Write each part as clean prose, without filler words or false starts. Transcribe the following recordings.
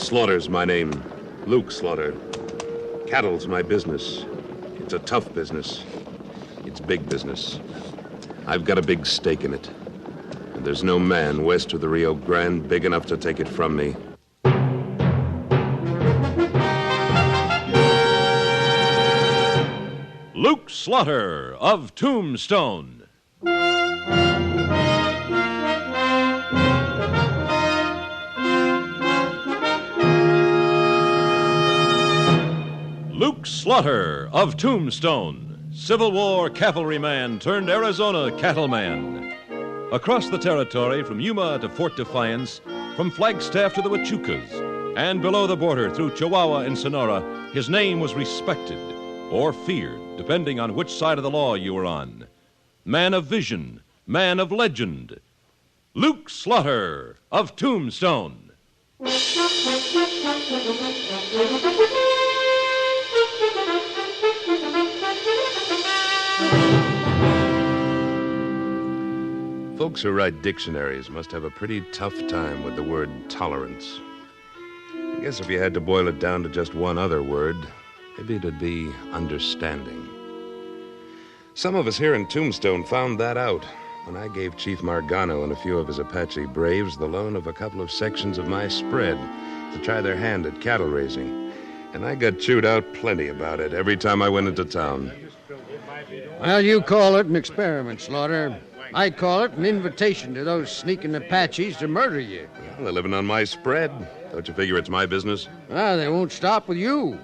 Slaughter's my name. Luke Slaughter. Cattle's my business. It's a tough business. It's big business. I've got a big stake in it. And there's no man west of the Rio Grande big enough to take it from me. Luke Slaughter of Tombstone. Luke Slaughter of Tombstone, Civil War cavalryman turned Arizona cattleman. Across the territory from Yuma to Fort Defiance, from Flagstaff to the Huachucas, and below the border through Chihuahua and Sonora, his name was respected or feared, depending on which side of the law you were on. Man of vision, man of legend, Luke Slaughter of Tombstone. Folks who write dictionaries must have a pretty tough time with the word tolerance. I guess if you had to boil it down to just one other word, maybe it'd be understanding. Some of us here in Tombstone found that out when I gave Chief Margano and a few of his Apache braves the loan of a couple of sections of my spread to try their hand at cattle raising. And I got chewed out plenty about it every time I went into town. Well, you call it an experiment, Slaughter. I call it an invitation to those sneaking Apaches to murder you. Well, they're living on my spread. Don't you figure it's my business? Ah, they won't stop with you.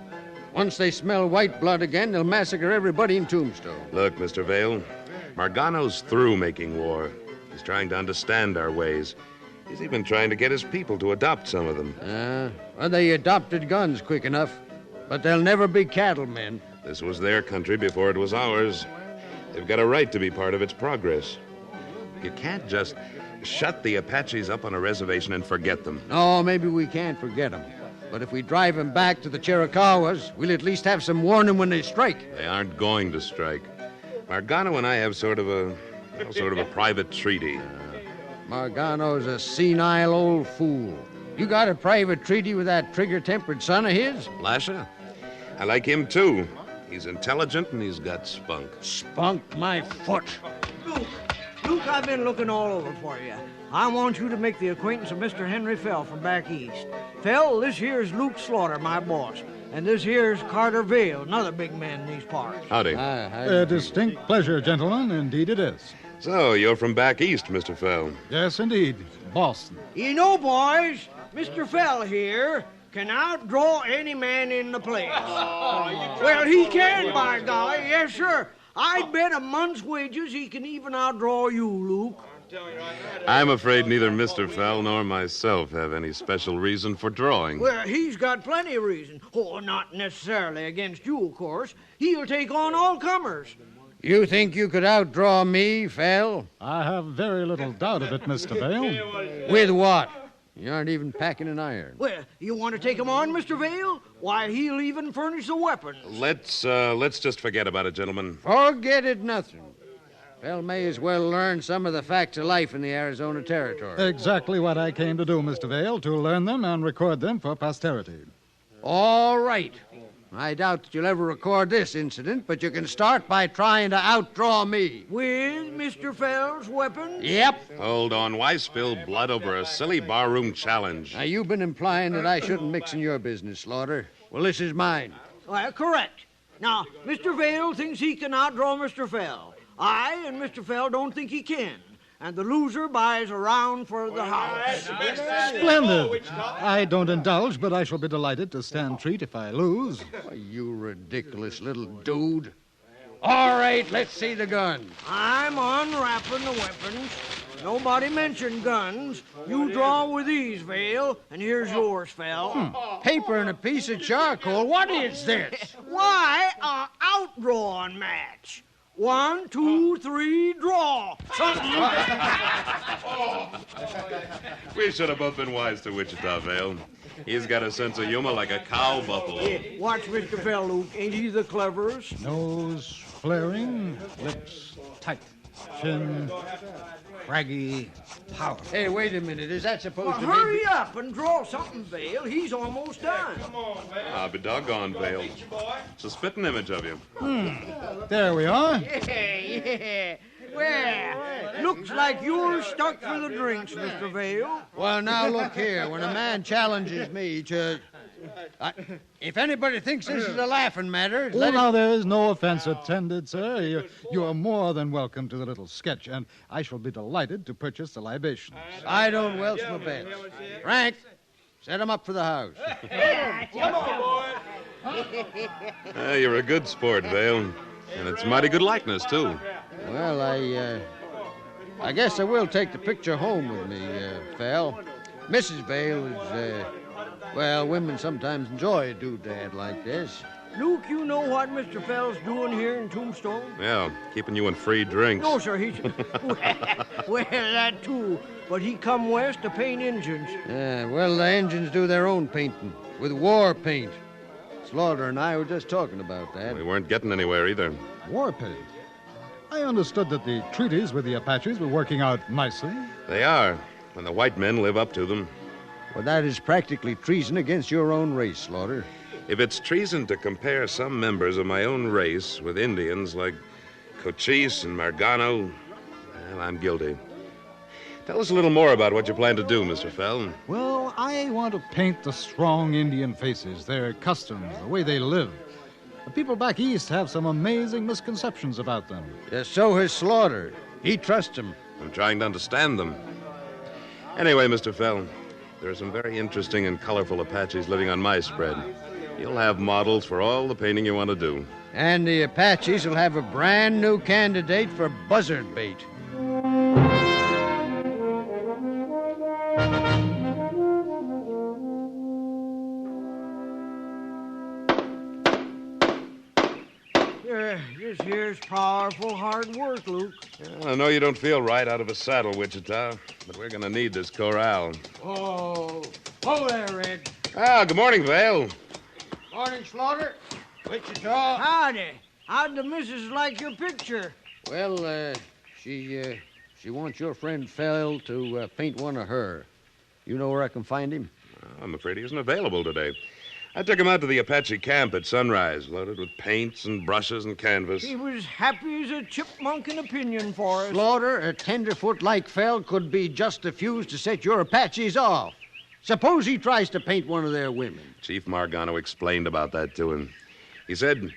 Once they smell white blood again, they'll massacre everybody in Tombstone. Look, Mr. Vale, Margano's through making war. He's trying to understand our ways. He's even trying to get his people to adopt some of them. Well, they adopted guns quick enough, but they'll never be cattlemen. This was their country before it was ours. They've got a right to be part of its progress. You can't just shut the Apaches up on a reservation and forget them. No, maybe we can't forget them. But if we drive them back to the Chiricahuas, we'll at least have some warning when they strike. They aren't going to strike. Margano and I have sort of a private treaty. Margano's a senile old fool. You got a private treaty with that trigger-tempered son of his? Lasha? I like him, too. He's intelligent and he's got spunk. Spunk my foot. Luke, I've been looking all over for you. I want you to make the acquaintance of Mr. Henry Fell from back east. Fell, this here's Luke Slaughter, my boss. And this here's Carter Vale, another big man in these parts. Howdy. A distinct pleasure, gentlemen. Indeed it is. So, you're from back east, Mr. Fell. Yes, indeed. Boston. You know, boys, Mr. Fell here can outdraw any man in the place. Well, he can, by golly. Yes, sir. I'd bet a month's wages he can even outdraw you, Luke. I'm afraid neither Mr. Fell nor myself have any special reason for drawing. Well, he's got plenty of reason. Oh, not necessarily against you, of course. He'll take on all comers. You think you could outdraw me, Fell? I have very little doubt of it, Mr. Vale. With what? You aren't even packing an iron. Well, you want to take him on, Mr. Vale? Why, he'll even furnish the weapons. Let's just forget about it, gentlemen. Forget it nothing. Fell may as well learn some of the facts of life in the Arizona Territory. Exactly what I came to do, Mr. Vale, to learn them and record them for posterity. All right. I doubt that you'll ever record this incident, but you can start by trying to outdraw me. With Mr. Fell's weapons? Yep. Hold on. Why spill blood over a silly barroom challenge? Now, you've been implying that I shouldn't mix in your business, Slaughter. Well, this is mine. Well, correct. Now, Mr. Vale thinks he can outdraw Mr. Fell. I and Mr. Fell don't think he can. And the loser buys a round for the house. Splendid. I don't indulge, but I shall be delighted to stand treat if I lose. Oh, you ridiculous little dude. All right, let's see the gun. I'm unwrapping the weapons. Nobody mentioned guns. You draw with these, Vale, and here's yours, Fell. Paper and a piece of charcoal. What is this? Why, a outdrawing match. 1, 2, 3, draw. We should have both been wise to Wichita, Vale. He's got a sense of humor like a cow buffalo. Watch Mr. Fell, Luke. Ain't he the cleverest? Nose flaring, lips tight. chin, craggy, powerful. Hey, wait a minute. Is that supposed to be... Hurry up and draw something, Vale. He's almost done. I'll be doggone, Vale. It's a spitting image of you. There we are. Yeah. Well, looks like you're stuck for the drinks, Mr. Vale. Well, now, look here. When a man challenges me to... if anybody thinks this is a laughing matter... Well, now, there is no offense intended, sir. You are more than welcome to the little sketch, and I shall be delighted to purchase the libations. I don't welch my bets. Frank, set him up for the house. Come on, boy. You're a good sport, Vale. And it's mighty good likeness, too. Well, I guess I will take the picture home with me, Fel. Mrs. Vale is, well, women sometimes enjoy a doodad like this. Luke, you know what Mr. Fell's doing here in Tombstone? Yeah, keeping you in free drinks. No, sir, he's... well, that too. But he come west to paint engines. Yeah, well, the engines do their own painting with war paint. Slaughter and I were just talking about that. We weren't getting anywhere either. War paint. I understood that the treaties with the Apaches were working out nicely. They are, when the white men live up to them. Well, that is practically treason against your own race, Slaughter. If it's treason to compare some members of my own race with Indians like Cochise and Margano, well, I'm guilty. Tell us a little more about what you plan to do, Mr. Fell. Well, I want to paint the strong Indian faces, their customs, the way they live. The people back east have some amazing misconceptions about them. So has Slaughter. He trusts them. I'm trying to understand them. Anyway, Mr. Fell, there are some very interesting and colorful Apaches living on my spread. You'll have models for all the painting you want to do. And the Apaches will have a brand new candidate for buzzard bait. This here's powerful hard work, Luke. Well, I know you don't feel right out of a saddle, Wichita, but we're going to need this corral. Oh there, Red. Good morning, Vale. Morning, Slaughter. Wichita. Howdy. How'd the missus like your picture? Well, she wants your friend Fell to paint one of her. You know where I can find him? I'm afraid he isn't available today. I took him out to the Apache camp at sunrise, loaded with paints and brushes and canvas. He was happy as a chipmunk in a pinyon forest. Slaughter, a tenderfoot like Fell could be just a fuse to set your Apaches off. Suppose he tries to paint one of their women. Chief Margano explained about that to him. He said,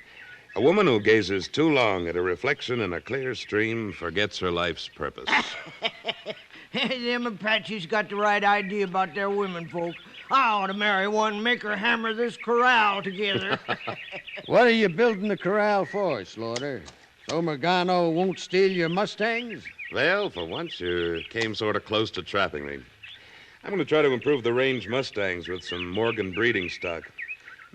a woman who gazes too long at a reflection in a clear stream forgets her life's purpose. Them Apaches got the right idea about their women folk. I ought to marry one and make her hammer this corral together. What are you building the corral for, Slaughter? So Margano won't steal your Mustangs? Well, for once you came sort of close to trapping me. I'm going to try to improve the range Mustangs with some Morgan breeding stock.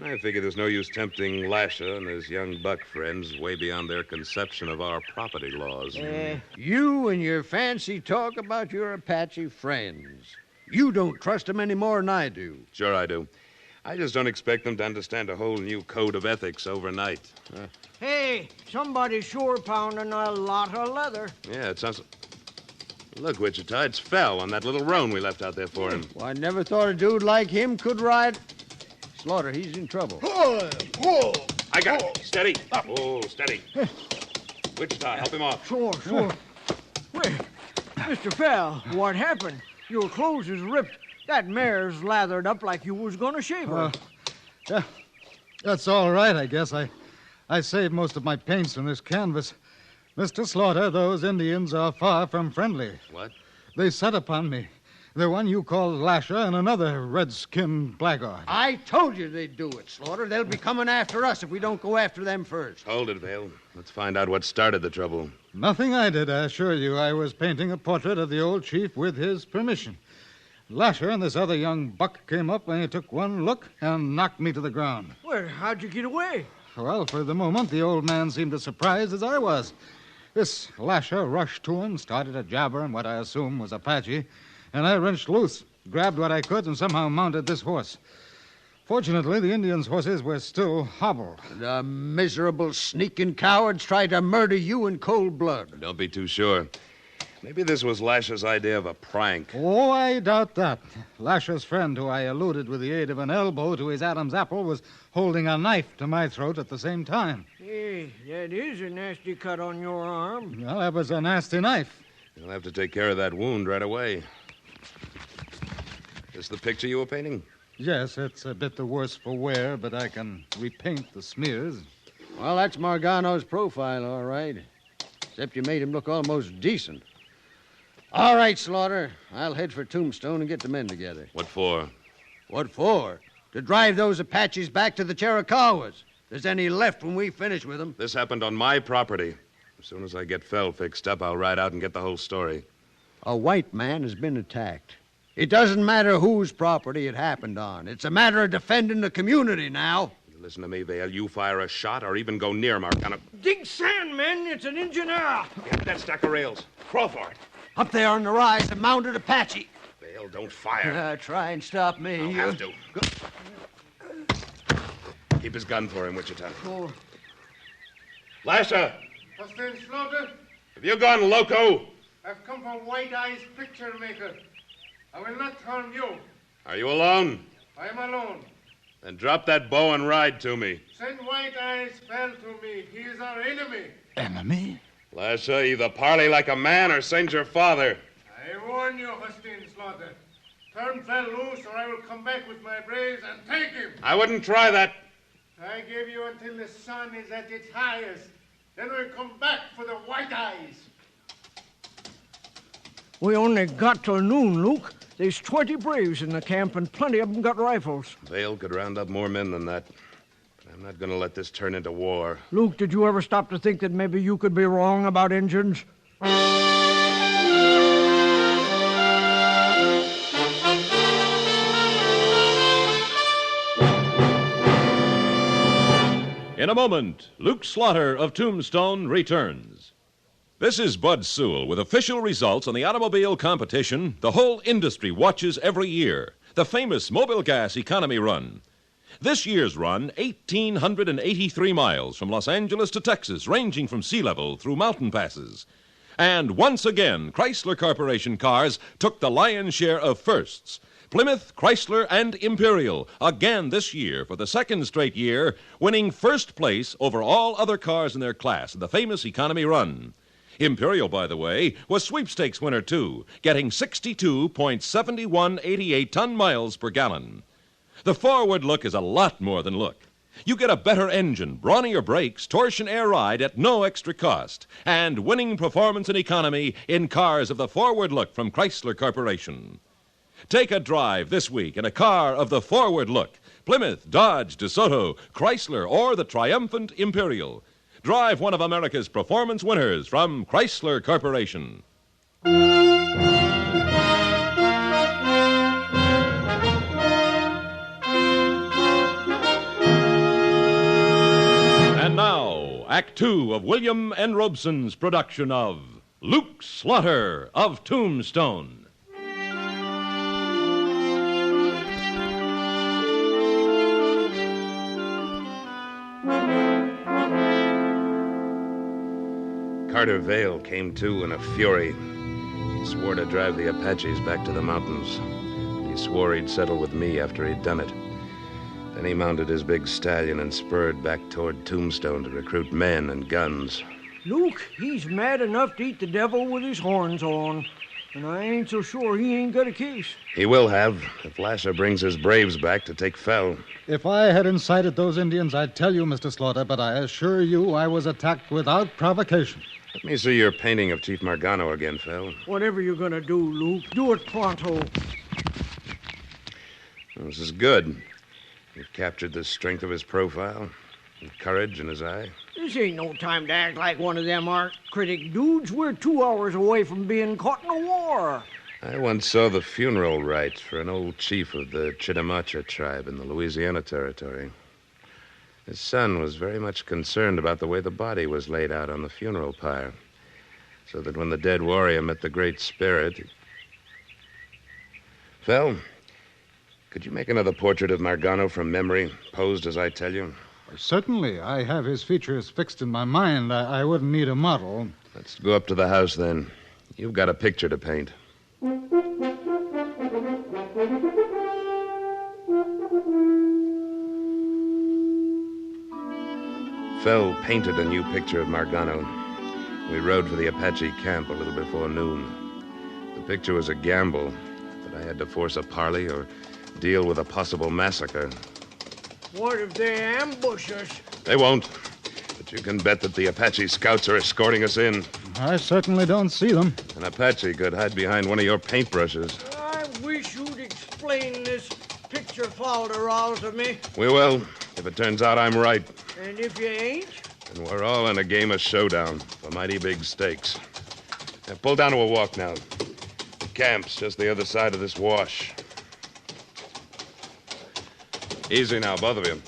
I figure there's no use tempting Lasher and his young buck friends way beyond their conception of our property laws. You and your fancy talk about your Apache friends. You don't trust them any more than I do. Sure I do. I just don't expect them to understand a whole new code of ethics overnight. Hey, somebody's sure pounding a lot of leather. Yeah, it sounds... Look, Wichita, it's Fell on that little roan we left out there for him. Well, I never thought a dude like him could ride... Slaughter, he's in trouble. I got it. Steady. Oh, steady. Wichita, help him off. Sure. Wait, Mr. Fell, what happened? Your clothes is ripped. That mare's lathered up like you was going to shave her. Yeah, that's all right, I guess. I saved most of my paints from this canvas. Mr. Slaughter, those Indians are far from friendly. What? They set upon me. The one you call Lasher and another red-skinned blackguard. I told you they'd do it, Slaughter. They'll be coming after us if we don't go after them first. Hold it, Vale. Let's find out what started the trouble. Nothing I did, I assure you. I was painting a portrait of the old chief with his permission. Lasher and this other young buck came up and he took one look and knocked me to the ground. Well, how'd you get away? Well, for the moment, the old man seemed as surprised as I was. This Lasher rushed to him, started a jabber in what I assume was Apache, and I wrenched loose, grabbed what I could, and somehow mounted this horse. Fortunately, the Indians' horses were still hobbled. The miserable, sneaking cowards tried to murder you in cold blood. Don't be too sure. Maybe this was Lasher's idea of a prank. Oh, I doubt that. Lasher's friend, who I eluded with the aid of an elbow to his Adam's apple, was holding a knife to my throat at the same time. Hey, that is a nasty cut on your arm. Well, that was a nasty knife. You'll have to take care of that wound right away. This the picture you were painting? Yes, it's a bit the worse for wear, but I can repaint the smears. Well, that's Margano's profile, all right. Except you made him look almost decent. All right, Slaughter. I'll head for Tombstone and get the men together. What for? What for? To drive those Apaches back to the Chiricahuas. If there's any left when we finish with them. This happened on my property. As soon as I get Fell fixed up, I'll ride out and get the whole story. A white man has been attacked. It doesn't matter whose property it happened on. It's a matter of defending the community now. You listen to me, Vale. You fire a shot or even go near Marcano. Dig sand, men. It's an engineer. Get that stack of rails. Crawl for it. Up there on the rise, a mounted Apache. Vale, don't fire. Try and stop me. I'll have to. Keep his gun for him, Wichita. Oh. Lasher, What's name, Slaughter? have you gone loco? I've come from White Eye's picture maker. I will not harm you. Are you alone? I am alone. Then drop that bow and ride to me. Send White Eyes Fell to me. He is our enemy. Enemy? Lasher, either parley like a man or send your father. I warn you, Hustin Slaughter. Turn Fell loose or I will come back with my braves and take him. I wouldn't try that. I give you until the sun is at its highest. Then we'll come back for the White Eyes. We only got till noon, Luke. There's 20 braves in the camp, and plenty of them got rifles. Vale could round up more men than that. But I'm not going to let this turn into war. Luke, did you ever stop to think that maybe you could be wrong about Injuns? In a moment, Luke Slaughter of Tombstone returns. This is Bud Sewell with official results on the automobile competition the whole industry watches every year, the famous Mobile Gas Economy Run. This year's run, 1,883 miles from Los Angeles to Texas, ranging from sea level through mountain passes. And once again, Chrysler Corporation cars took the lion's share of firsts. Plymouth, Chrysler, and Imperial, again this year for the second straight year, winning first place over all other cars in their class in the famous Economy Run. Imperial, by the way, was sweepstakes winner, too, getting 62.7188 ton miles per gallon. The forward look is a lot more than look. You get a better engine, brawnier brakes, torsion air ride at no extra cost, and winning performance and economy in cars of the forward look from Chrysler Corporation. Take a drive this week in a car of the forward look. Plymouth, Dodge, DeSoto, Chrysler, or the triumphant Imperial. Drive one of America's performance winners from Chrysler Corporation. And now, Act Two of William N. Robeson's production of Luke Slaughter of Tombstone. Carter Vale came to in a fury. He swore to drive the Apaches back to the mountains. He swore he'd settle with me after he'd done it. Then he mounted his big stallion and spurred back toward Tombstone to recruit men and guns. Luke, he's mad enough to eat the devil with his horns on. And I ain't so sure he ain't got a case. He will have, if Lasher brings his braves back to take Fell. If I had incited those Indians, I'd tell you, Mr. Slaughter, but I assure you I was attacked without provocation. Let me see your painting of Chief Margano again, Fell. Whatever you're gonna do, Luke, do it pronto. Well, this is good. You've captured the strength of his profile, and courage in his eye. This ain't no time to act like one of them art critic dudes. We're 2 hours away from being caught in a war. I once saw the funeral rites for an old chief of the Chitimacha tribe in the Louisiana Territory. His son was very much concerned about the way the body was laid out on the funeral pyre, so that when the dead warrior met the Great Spirit... Fell, Could you make another portrait of Margano from memory, posed as I tell you? Certainly. I have his features fixed in my mind. I wouldn't need a model. Let's go up to the house, then. You've got a picture to paint. Fell painted a new picture of Margano. We rode for the Apache camp a little before noon. The picture was a gamble, but I had to force a parley or deal with a possible massacre. What if they ambush us? They won't. But you can bet that the Apache scouts are escorting us in. I certainly don't see them. An Apache could hide behind one of your paintbrushes. I wish you'd explain this picture folderol to me. We will, if it turns out I'm right. And if you ain't? And we're all in a game of showdown for mighty big stakes. Now, pull down to a walk now. The camp's just the other side of this wash. Easy now, both of you.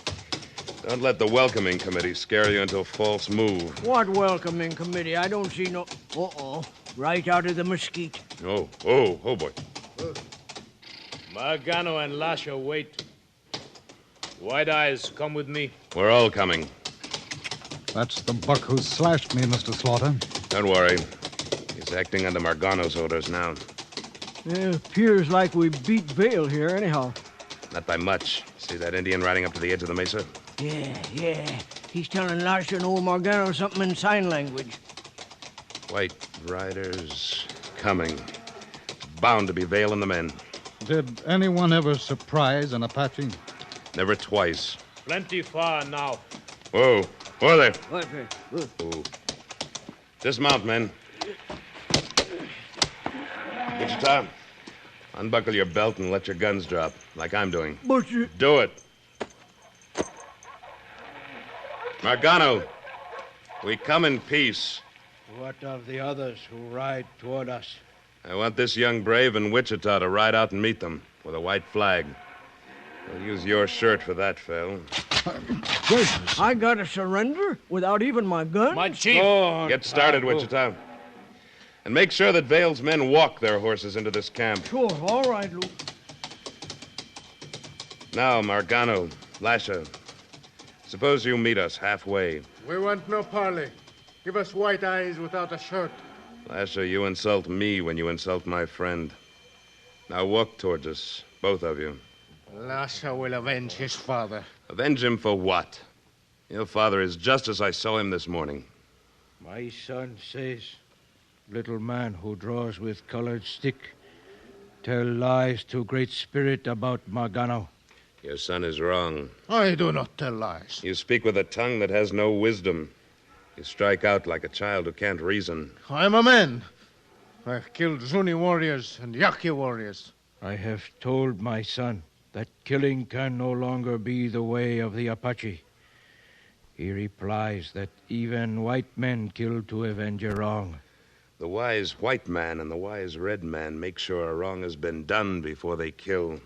Don't let the welcoming committee scare you into a false move. What welcoming committee? I don't see no... Uh-oh. Right out of the mesquite. Oh, boy. Margano and Lasha, wait. White Eyes, come with me. We're all coming. That's the buck who slashed me, Mr. Slaughter. Don't worry. He's acting under Margano's orders now. It appears like we beat Vale here, anyhow. Not by much. See that Indian riding up to the edge of the mesa? Yeah. He's telling Lasha and old Margano something in sign language. White riders coming. Bound to be Vale and the men. Did anyone ever surprise an Apache? Never twice. Plenty far now. Whoa there. What? Ooh. Dismount, men. Wichita, unbuckle your belt and let your guns drop, like I'm doing. But you... Do it. Margano, we come in peace. What of the others who ride toward us? I want this young brave in Wichita to ride out and meet them with a white flag. We'll use your shirt for that, Phil. I gotta surrender without even my gun? My chief. Get started, Wichita. And make sure that Vale's men walk their horses into this camp. Sure, all right, Luke. Now, Margano, Lasha, suppose you meet us halfway. We want no parley. Give us White Eyes without a shirt. Lasha, you insult me when you insult my friend. Now walk towards us, both of you. Lasha will avenge his father. Avenge him for what? Your father is just as I saw him this morning. My son says, little man who draws with colored stick, tell lies to Great Spirit about Margano. Your son is wrong. I do not tell lies. You speak with a tongue that has no wisdom. You strike out like a child who can't reason. I am a man. I've killed Zuni warriors and Yaqui warriors. I have told my son that killing can no longer be the way of the Apache. He replies that even white men kill to avenge a wrong. The wise white man and the wise red man make sure a wrong has been done before they kill.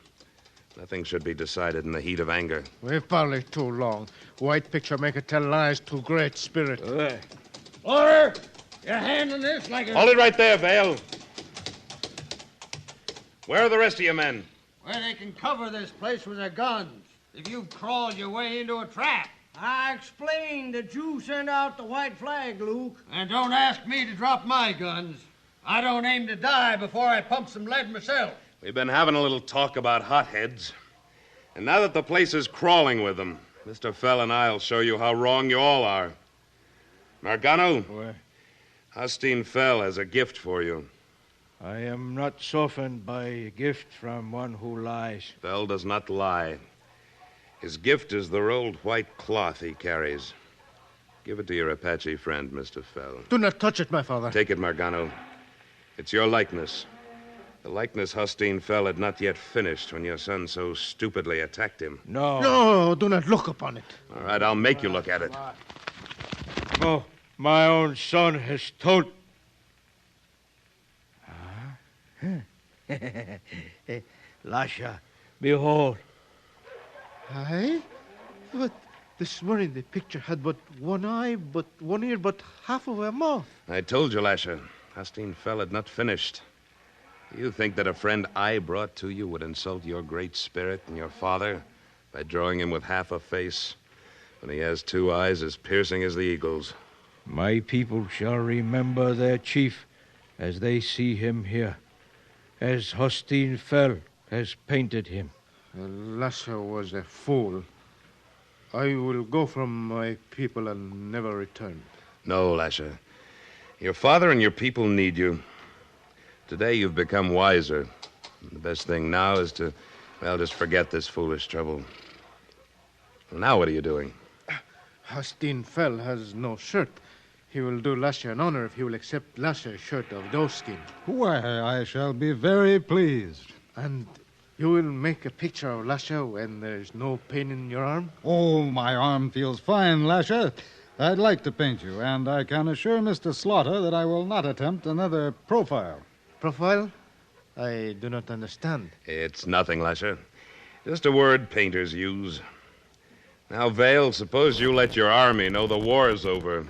Nothing should be decided in the heat of anger. We've parleyed too long. White picture make it tell lies to Great Spirit. Order! You're handling this like a... Hold it right there, Vale. Where are the rest of your men? Where they can cover this place with their guns if you've crawled your way into a trap. I explained that you sent out the white flag, Luke. And don't ask me to drop my guns. I don't aim to die before I pump some lead myself. We've been having a little talk about hotheads. And now that the place is crawling with them, Mr. Fell and I'll show you how wrong you all are. Margano, Hastine Fell has a gift for you. I am not softened by a gift from one who lies. Fell does not lie. His gift is the rolled white cloth he carries. Give it to your Apache friend, Mr. Fell. Do not touch it, my father. Take it, Margano. It's your likeness. The likeness Hastine Fell had not yet finished when your son so stupidly attacked him. No, do not look upon it. All right, I'll make you look at it. Oh, my own son has told... Lasha, behold. Aye? But this morning the picture had but one eye, but one ear, but half of a mouth. I told you, Lasha. Hastine Fell had not finished. You think that a friend I brought to you would insult your great spirit and your father by drawing him with half a face when he has two eyes as piercing as the eagle's? My people shall remember their chief as they see him here, as Hosteen Fell has painted him. Lasher was a fool. I will go from my people and never return. No, Lasher. Your father and your people need you. Today you've become wiser. The best thing now is to, just forget this foolish trouble. Well, now what are you doing? Hosteen Fell has no shirt. He will do Lasher an honor if he will accept Lasher's shirt of doeskin. Why, I shall be very pleased. And you will make a picture of Lasher when there's no pain in your arm? Oh, my arm feels fine, Lasher. I'd like to paint you, and I can assure Mr. Slaughter that I will not attempt another profile. Profile? I do not understand. It's nothing, Lasher. Just a word painters use. Now, Vale, suppose you let your army know the war's over.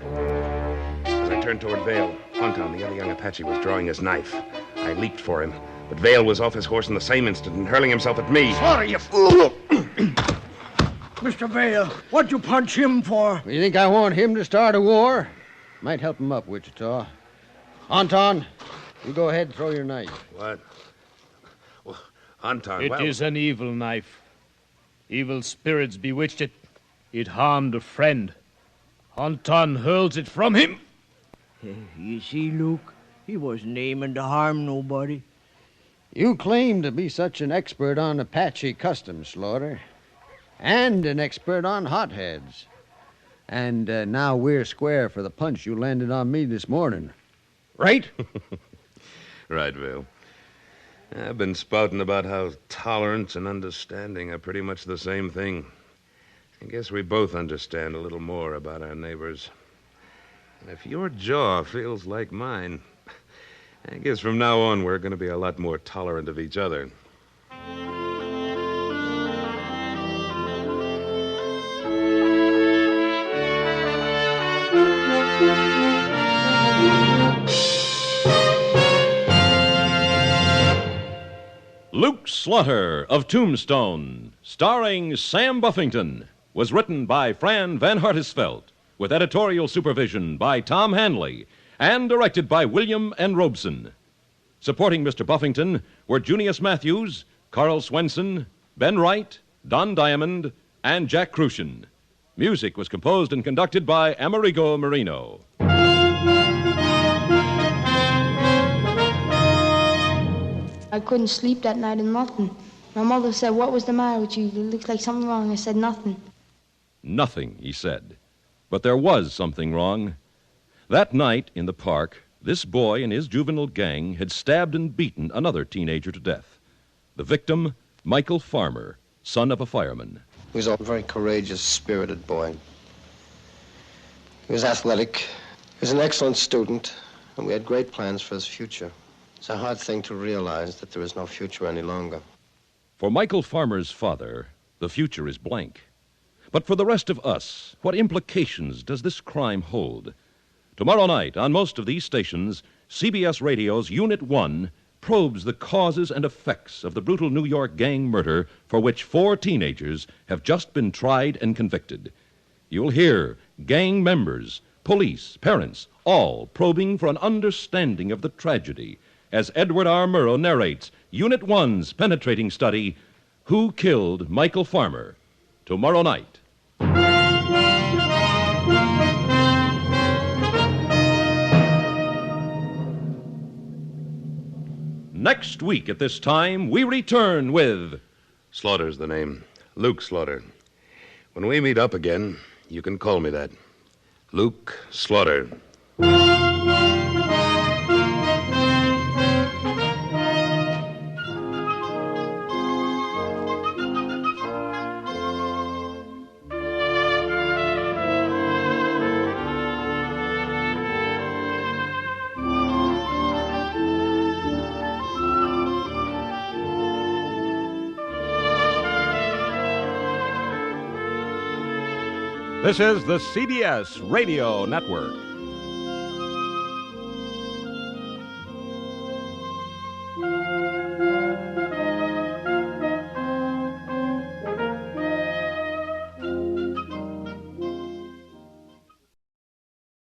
As I turned toward Vale, Honton, the other young Apache, was drawing his knife. I leaped for him, but Vale was off his horse in the same instant and hurling himself at me. Slaughter, you fool! Mr. Vale, what'd you punch him for? You think I want him to start a war? Might help him up, Wichita. Anton, you go ahead and throw your knife. What? Well, Anton, It is an evil knife. Evil spirits bewitched it. It harmed a friend. Anton hurls it from him. You see, Luke, he wasn't aiming to harm nobody. You claim to be such an expert on Apache customs, Slaughter, and an expert on hotheads. And now we're square for the punch you landed on me this morning. Right? Right, Vale. I've been spouting about how tolerance and understanding are pretty much the same thing. I guess we both understand a little more about our neighbors. And if your jaw feels like mine, I guess from now on we're going to be a lot more tolerant of each other. Luke Slaughter of Tombstone, starring Sam Buffington, was written by Fran Van Hartisveld, with editorial supervision by Tom Hanley, and directed by William N. Robeson. Supporting Mr. Buffington were Junius Matthews, Carl Swenson, Ben Wright, Don Diamond, and Jack Crucian. Music was composed and conducted by Amerigo Marino. I couldn't sleep that night and nothing. My mother said, "What was the matter with you? It looks like something wrong." I said, "Nothing." Nothing, he said. But there was something wrong. That night in the park, this boy and his juvenile gang had stabbed and beaten another teenager to death. The victim, Michael Farmer, son of a fireman. He was a very courageous, spirited boy. He was athletic. He was an excellent student, and we had great plans for his future. It's a hard thing to realize that there is no future any longer. For Michael Farmer's father, the future is blank. But for the rest of us, what implications does this crime hold? Tomorrow night, on most of these stations, CBS Radio's Unit 1 probes the causes and effects of the brutal New York gang murder for which 4 teenagers have just been tried and convicted. You'll hear gang members, police, parents, all probing for an understanding of the tragedy as Edward R. Murrow narrates Unit 1's penetrating study, Who Killed Michael Farmer? Tomorrow night. Next week at this time, we return with... Slaughter's the name. Luke Slaughter. When we meet up again, you can call me that. Luke Slaughter. This is the CBS Radio Network.